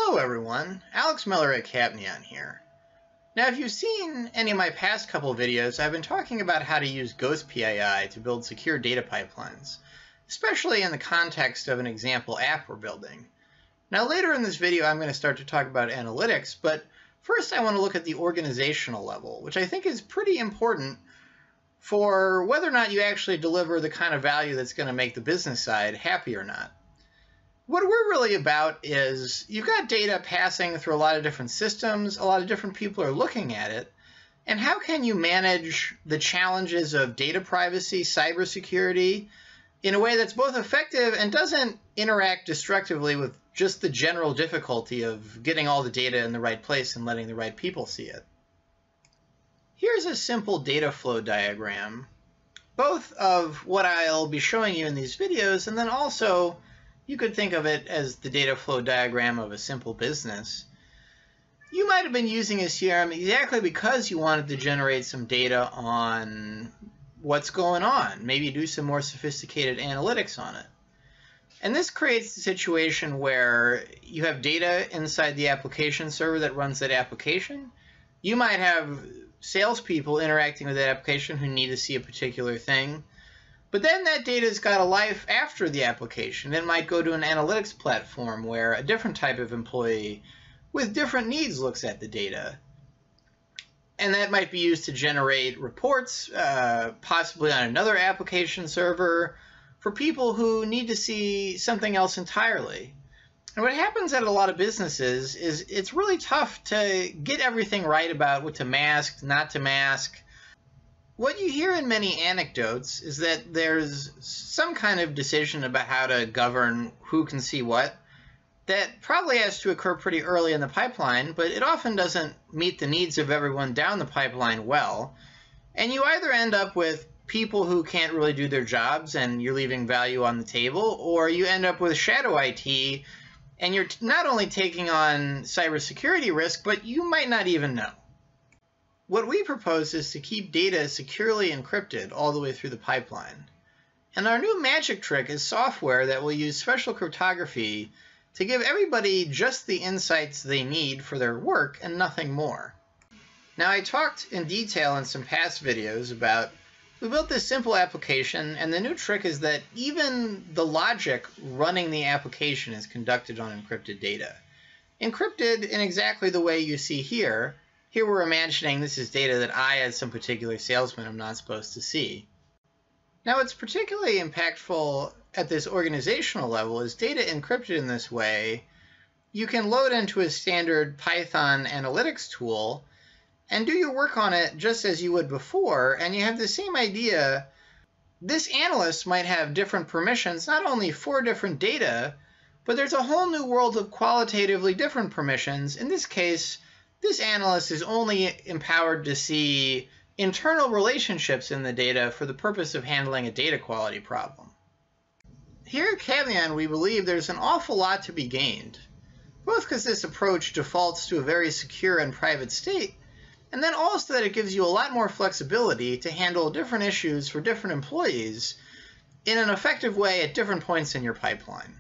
Hello everyone, Alex Miller at Capnion here. Now if you've seen any of my past couple videos, I've been talking about how to use Ghost PII to build secure data pipelines, especially in the context of an example app we're building. Now later in this video I'm going to start to talk about analytics, but first I want to look at the organizational level, which I think is pretty important for whether or not you actually deliver the kind of value that's going to make the business side happy or not. What we're really about is you've got data passing through a lot of different systems, a lot of different people are looking at it, and how can you manage the challenges of data privacy, cybersecurity, in a way that's both effective and doesn't interact destructively with just the general difficulty of getting all the data in the right place and letting the right people see it. Here's a simple data flow diagram, both of what I'll be showing you in these videos, and then also you could think of it as the data flow diagram of a simple business. You might have been using a CRM exactly because you wanted to generate some data on what's going on, maybe do some more sophisticated analytics on it. And this creates a situation where you have data inside the application server that runs that application. You might have salespeople interacting with that application who need to see a particular thing. But then that data's got a life after the application. It might go to an analytics platform where a different type of employee with different needs looks at the data. And that might be used to generate reports, possibly on another application server, for people who need to see something else entirely. And what happens at a lot of businesses is it's really tough to get everything right about what to mask, not to mask. What you hear in many anecdotes is that there's some kind of decision about how to govern who can see what. That probably has to occur pretty early in the pipeline, but it often doesn't meet the needs of everyone down the pipeline well. And you either end up with people who can't really do their jobs and you're leaving value on the table, or you end up with shadow IT and you're not only taking on cybersecurity risk, but you might not even know. What we propose is to keep data securely encrypted all the way through the pipeline. And our new magic trick is software that will use special cryptography to give everybody just the insights they need for their work and nothing more. Now, I talked in detail in some past videos about we built this simple application, and the new trick is that even the logic running the application is conducted on encrypted data. Encrypted in exactly the way you see here. Here we're imagining this is data that I, as some particular salesman, am not supposed to see. Now, what's particularly impactful at this organizational level is data encrypted in this way. You can load into a standard Python analytics tool and do your work on it just as you would before, and you have the same idea. This analyst might have different permissions, not only for different data, but there's a whole new world of qualitatively different permissions. In this case, this analyst is only empowered to see internal relationships in the data for the purpose of handling a data quality problem. Here at Capnion, we believe there's an awful lot to be gained, both because this approach defaults to a very secure and private state, and then also that it gives you a lot more flexibility to handle different issues for different employees in an effective way at different points in your pipeline.